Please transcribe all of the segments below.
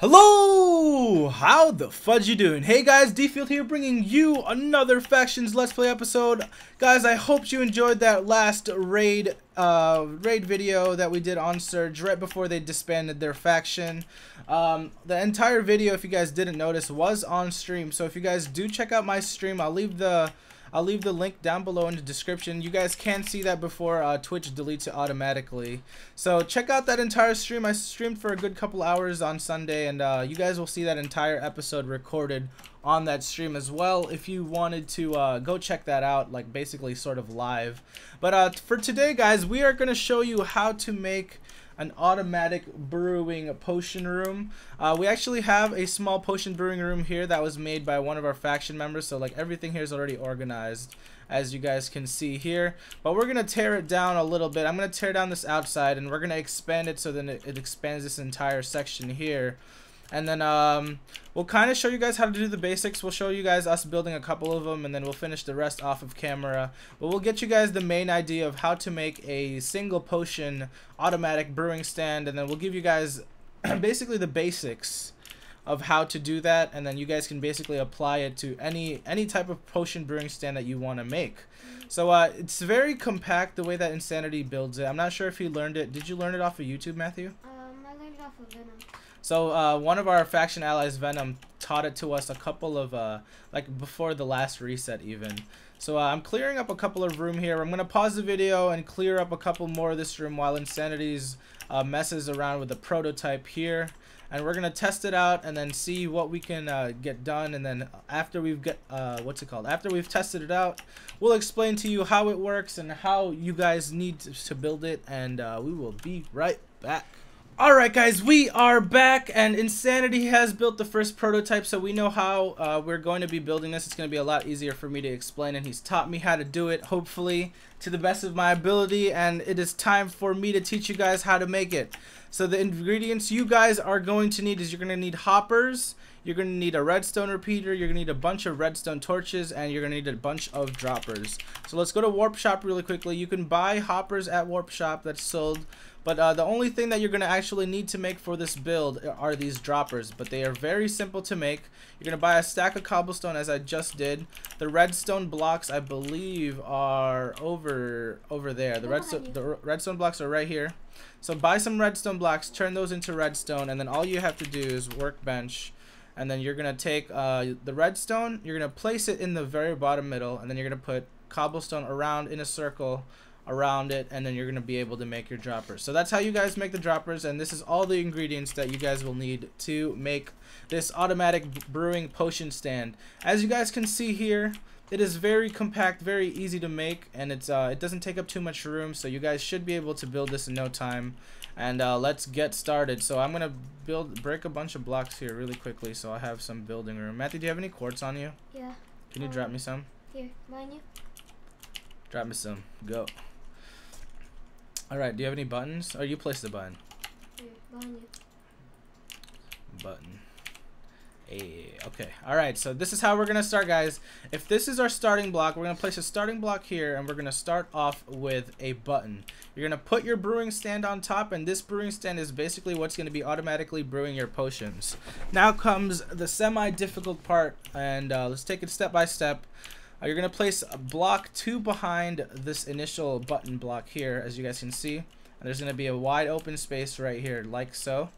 Hello! How the fudge you doing? Hey guys, DField here bringing you another Factions Let's Play episode. Guys, I hope you enjoyed that last raid video that we did on Surge right before they disbanded their faction. The entire video, if you guys didn't notice, was on stream. So if you guys do check out my stream, I'll leave the link down below in the description. You guys can see that before Twitch deletes it automatically. So check out that entire stream. I streamed for a good couple hours on Sunday, and you guys will see that entire episode recorded on that stream as well if you wanted to go check that out, like basically sort of live. But for today, guys, we are going to show you how to make an automatic brewing potion room. We actually have a small potion brewing room here that was made by one of our faction members, so like everything here is already organized, as you guys can see here. But we're gonna tear it down a little bit. I'm gonna tear down this outside and we're gonna expand it so then it expands this entire section here. And then we'll kind of show you guys how to do the basics. We'll show you guys us building a couple of them, and then we'll finish the rest off of camera. But we'll get you guys the main idea of how to make a single potion automatic brewing stand, and then we'll give you guys basically the basics of how to do that, and then you guys can basically apply it to any type of potion brewing stand that you want to make. So it's very compact the way that Insanity builds it. I'm not sure if he learned it. Did you learn it off of YouTube, Matthew? I learned it off of Venom. So one of our faction allies, Venom, taught it to us a couple of like before the last reset even. So I'm clearing up a couple of room here. I'm gonna pause the video and clear up a couple more of this room while Insanity's messes around with the prototype here, and we're gonna test it out and then see what we can get done. And then after we've after we've tested it out, we'll explain to you how it works and how you guys need to build it, and we will be right back. Alright guys, we are back, and Insanity has built the first prototype, so we know how we're going to be building this. It's going to be a lot easier for me to explain, and he's taught me how to do it, hopefully, to the best of my ability, and it is time for me to teach you guys how to make it. So the ingredients you guys are going to need is you're going to need hoppers, you're going to need a redstone repeater, you're going to need a bunch of redstone torches, and you're going to need a bunch of droppers. So let's go to Warp Shop really quickly. You can buy hoppers at Warp Shop, that's sold. But the only thing that you're going to actually need to make for this build are these droppers. But they are very simple to make. You're going to buy a stack of cobblestone, as I just did. The redstone blocks, I believe, are over there. The redstone blocks are right here. So buy some redstone blocks, turn those into redstone, and then all you have to do is workbench. And then you're going to take the redstone, you're going to place it in the very bottom middle, and then you're going to put cobblestone around in a circle around it, and then you're going to be able to make your droppers. So that's how you guys make the droppers, and this is all the ingredients that you guys will need to make this automatic brewing potion stand. As you guys can see here, it is very compact, very easy to make, and it doesn't take up too much room, so you guys should be able to build this in no time. And let's get started. So I'm going to break a bunch of blocks here really quickly so I have some building room. Matthew, do you have any quartz on you? Yeah. Can you drop me some? Here, mine you. Drop me some. Go. Alright, do you have any buttons? Or you place the button? Here, behind you. Button. Hey, okay. Alright, so this is how we're going to start, guys. If this is our starting block, we're going to place a starting block here, and we're going to start off with a button. You're going to put your brewing stand on top, and this brewing stand is basically what's going to be automatically brewing your potions. Now comes the semi-difficult part, and let's take it step by step. You're going to place a block 2 behind this initial button block here, as you guys can see. And there's going to be a wide open space right here, like so.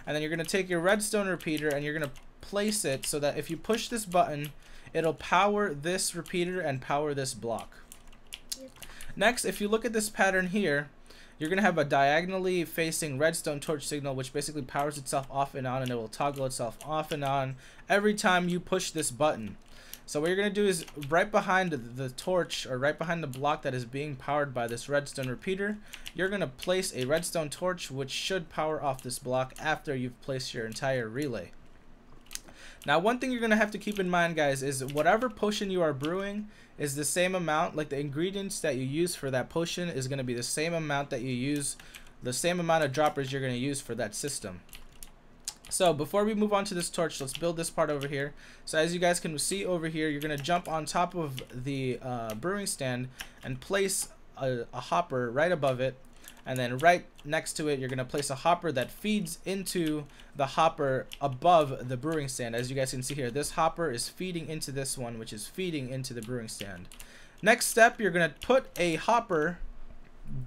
And then you're going to take your redstone repeater and you're going to place it so that if you push this button, it'll power this repeater and power this block. Yep. Next, if you look at this pattern here, you're going to have a diagonally facing redstone torch signal, which basically powers itself off and on, and it will toggle itself off and on every time you push this button. So what you're going to do is right behind the torch, or right behind the block that is being powered by this redstone repeater, you're going to place a redstone torch which should power off this block after you've placed your entire relay. Now one thing you're going to have to keep in mind, guys, is whatever potion you are brewing is the same amount, like the ingredients that you use for that potion is going to be the same amount that you use, the same amount of droppers you're going to use for that system. So before we move on to this torch, let's build this part over here. So as you guys can see over here, you're going to jump on top of the brewing stand and place a hopper right above it. And then right next to it, you're going to place a hopper that feeds into the hopper above the brewing stand. As you guys can see here, this hopper is feeding into this one, which is feeding into the brewing stand. Next step, you're going to put a hopper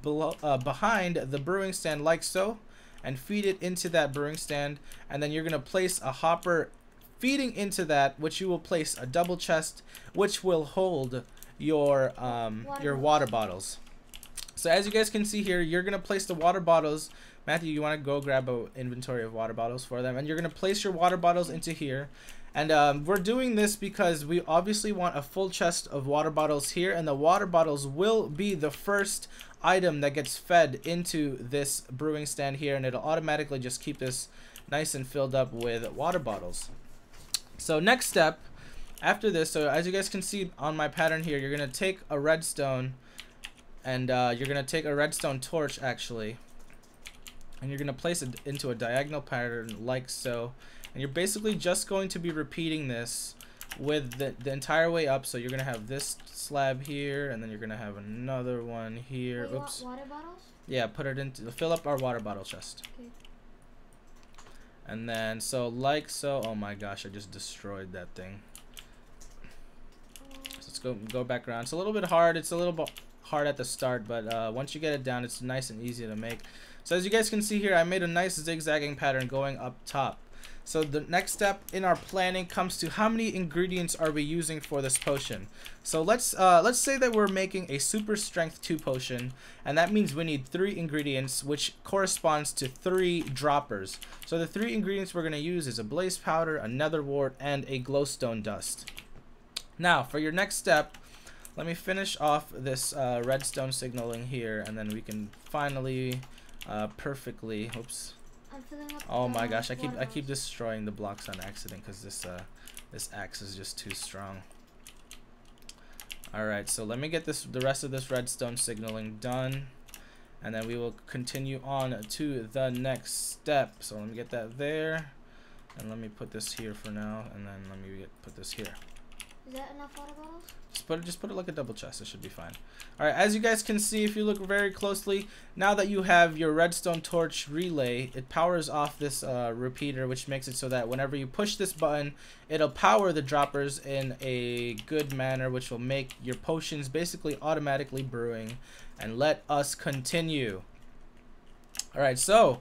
behind the brewing stand like so, and feed it into that brewing stand. And then you're going to place a hopper feeding into that, which you will place a double chest, which will hold your water bottles. So as you guys can see here, you're gonna place the water bottles. Matthew, you want to go grab an inventory of water bottles for them, and you're gonna place your water bottles into here. And we're doing this because we obviously want a full chest of water bottles here, and the water bottles will be the first item that gets fed into this brewing stand here, and it'll automatically just keep this nice and filled up with water bottles. So next step after this, so as you guys can see on my pattern here, you're gonna take a redstone, and you're gonna take a redstone torch actually, and you're gonna place it into a diagonal pattern like so, and you're basically just going to be repeating this with the entire way up. So you're gonna have this slab here, and then you're gonna have another one here. Wait, Oops. Water bottles? Yeah, put it into fill up our water bottle chest. Okay. And then so like so. Oh my gosh, I just destroyed that thing. So let's go back around. It's a little bit hard. It's a little bit hard at the start, but once you get it down, it's nice and easy to make. So as you guys can see here, I made a nice zigzagging pattern going up top. So the next step in our planning comes to how many ingredients are we using for this potion. So let's say that we're making a super strength 2 potion, and that means we need 3 ingredients, which corresponds to 3 droppers. So the 3 ingredients we're going to use is a blaze powder, a nether wart, and a glowstone dust. Now for your next step, let me finish off this redstone signaling here, and then we can finally perfectly. Oops. I'm filling up. Oh my gosh, I keep destroying the blocks on accident because this axe is just too strong. All right, so let me get the rest of this redstone signaling done, and then we will continue on to the next step. So let me get that there, and let me put this here for now, and then let me put this here. Is that enough water bottles? Just put it like a double chest. It should be fine. All right, as you guys can see, if you look very closely, now that you have your redstone torch relay, it powers off this repeater, which makes it so that whenever you push this button, it'll power the droppers in a good manner, which will make your potions basically automatically brewing. And let us continue. All right, so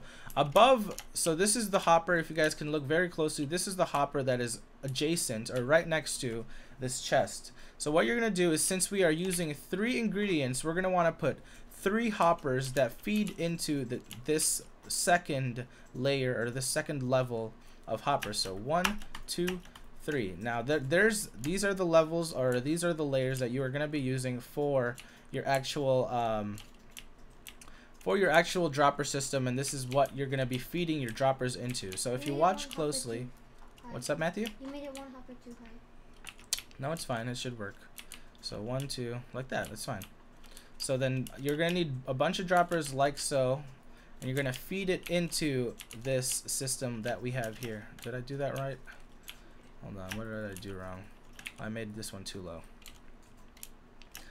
so this is the hopper. If you guys can look very closely, this is the hopper that is adjacent or right next to this chest. So what you're going to do is, since we are using 3 ingredients, we're going to want to put 3 hoppers that feed into this second layer, or the second level of hoppers. So 1, 2, 3. Now these are the levels, or these are the layers that you are going to be using for your actual dropper system, and this is what you're going to be feeding your droppers into. So if you watch closely, what's up, Matthew? You made it 1 hopper too high. No, it's fine. It should work. So 1, 2, like that. That's fine. So then you're going to need a bunch of droppers like so, and you're going to feed it into this system that we have here. Did I do that right? Hold on. What did I do wrong? I made this one too low.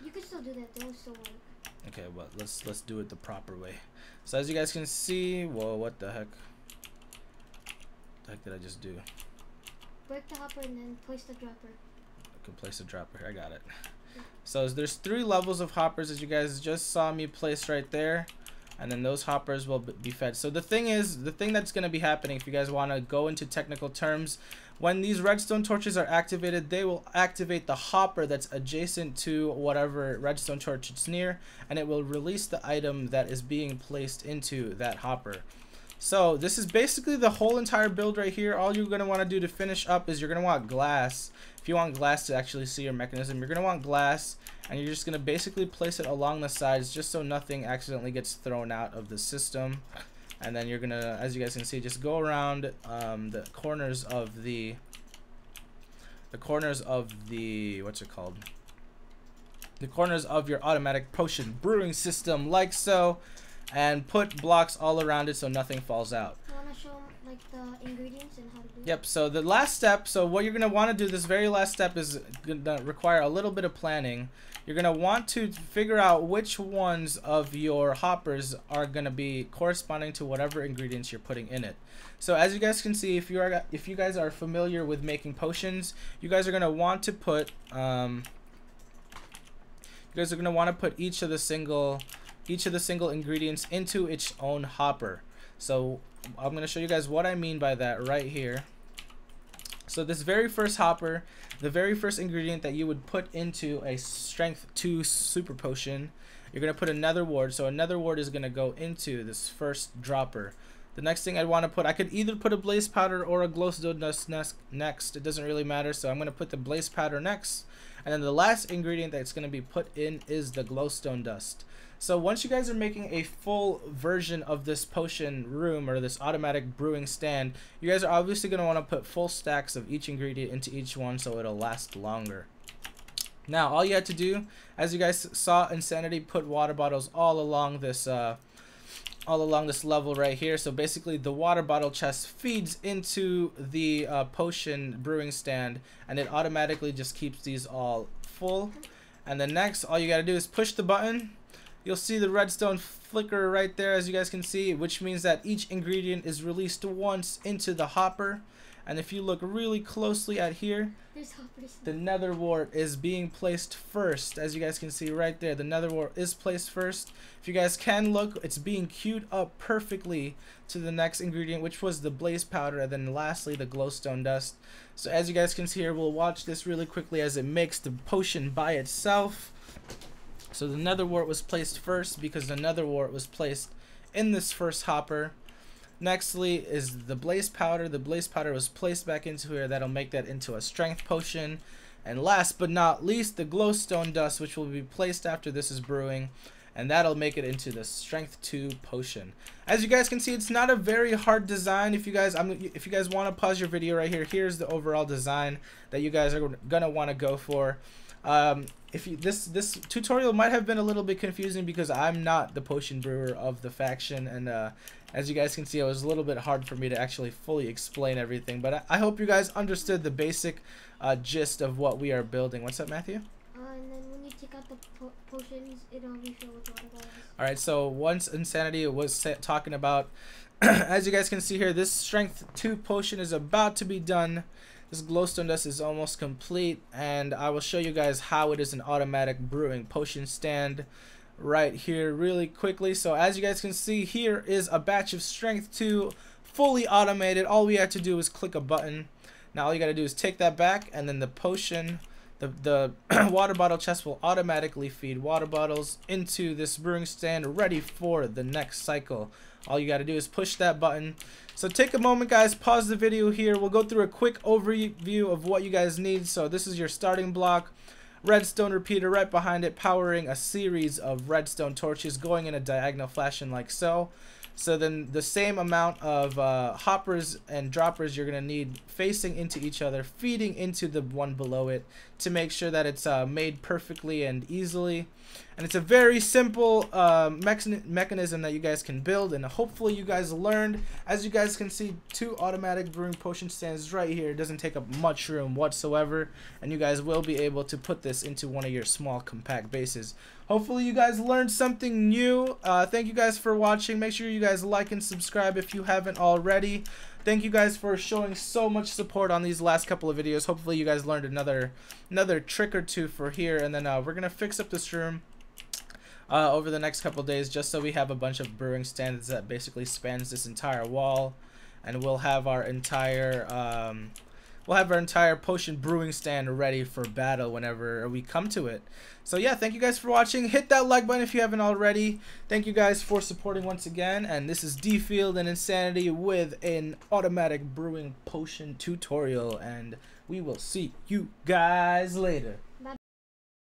You can still do that. They'll still work. Okay, well, let's do it the proper way. So as you guys can see, whoa, what the heck? What the heck did I just do? Break the hopper and then place the dropper. Can place a dropper here. I got it. So there's 3 levels of hoppers, as you guys just saw me place right there, and then those hoppers will be fed. So the thing that's going to be happening, if you guys want to go into technical terms, when these redstone torches are activated, they will activate the hopper that's adjacent to whatever redstone torch it's near, and it will release the item that is being placed into that hopper. So this is basically the whole entire build right here. All you're going to want to do to finish up is you're going to want glass. If you want glass to actually see your mechanism, you're going to want glass, and you're just going to basically place it along the sides just so nothing accidentally gets thrown out of the system. And then you're going to, as you guys can see, just go around the corners of the what's it called? The corners of your automatic potion brewing system like so, and put blocks all around it so nothing falls out. You want to show like the ingredients and how to do it? Yep, so the last step, so what you're going to want to do, this very last step is going to require a little bit of planning. You're going to want to figure out which ones of your hoppers are going to be corresponding to whatever ingredients you're putting in it. So as you guys can see, if you guys are familiar with making potions, you guys are going to want to put each of the single ingredients into its own hopper. So I'm going to show you guys what I mean by that right here. So this very first hopper, the very first ingredient that you would put into a strength 2 super potion, you're going to put a nether wart. So a nether wart is going to go into this first dropper. The next thing I'd want to put, I could either put a blaze powder or a glowstone dust next. It doesn't really matter. So I'm going to put the blaze powder next. And then the last ingredient that's going to be put in is the glowstone dust. So once you guys are making a full version of this potion room or this automatic brewing stand, you guys are obviously going to want to put full stacks of each ingredient into each one so it'll last longer. Now all you have to do, as you guys saw Insanity put water bottles all along this level right here. So basically the water bottle chest feeds into the potion brewing stand, and it automatically just keeps these all full. And then next, all you got to do is push the button. You'll see the redstone flicker right there, as you guys can see, which means that each ingredient is released once into the hopper. And if you look really closely at here, the nether wart is being placed first. As you guys can see right there, the nether wart is placed first. If you guys can look, it's being queued up perfectly to the next ingredient, which was the blaze powder, and then lastly the glowstone dust. So as you guys can see here, we'll watch this really quickly as it makes the potion by itself. So the nether wart was placed first because the nether wart was placed in this first hopper. Nextly is the blaze powder. The blaze powder was placed back into here. That'll make that into a strength potion. And last but not least, the glowstone dust, which will be placed after this is brewing, and that'll make it into the strength 2 potion. As you guys can see, it's not a very hard design. If you guys want to pause your video right here, here's the overall design that you guys are gonna want to go for. This tutorial might have been a little bit confusing because I'm not the potion brewer of the faction, and as you guys can see, it was a little bit hard for me to actually fully explain everything, but I hope you guys understood the basic gist of what we are building. What's up, Matthew? And then when you take out the potions, it'll refill with water bottles. Alright, so once Insanity was talking about, as you guys can see here, this strength 2 potion is about to be done. This glowstone dust is almost complete, and I will show you guys how it is an automatic brewing potion stand right here really quickly. So as you guys can see, here is a batch of strength 2 fully automated. All we have to do is click a button. Now all you got to do is take that back, and then the potion, the water bottle chest will automatically feed water bottles into this brewing stand ready for the next cycle. All you got to do is push that button. So take a moment, guys, pause the video here. We'll go through a quick overview of what you guys need. So this is your starting block. Redstone repeater right behind it, powering a series of redstone torches going in a diagonal fashion like so. So then the same amount of hoppers and droppers you're going to need facing into each other, feeding into the one below it to make sure that it's made perfectly and easily. And it's a very simple mechanism that you guys can build, and hopefully you guys learned. As you guys can see, 2 automatic brewing potion stands right here. It doesn't take up much room whatsoever, and you guys will be able to put this into one of your small compact bases. Hopefully you guys learned something new. Thank you guys for watching. Make sure you guys like and subscribe if you haven't already. Thank you guys for showing so much support on these last couple of videos. Hopefully you guys learned another trick or two for here, and then we're gonna fix up this room over the next couple days, just so we have a bunch of brewing stands that basically spans this entire wall, and we'll have our entire potion brewing stand ready for battle whenever we come to it. So yeah, thank you guys for watching. Hit that like button if you haven't already. Thank you guys for supporting once again, and this is DField and Insanity with an automatic brewing potion tutorial, and we will see you guys later.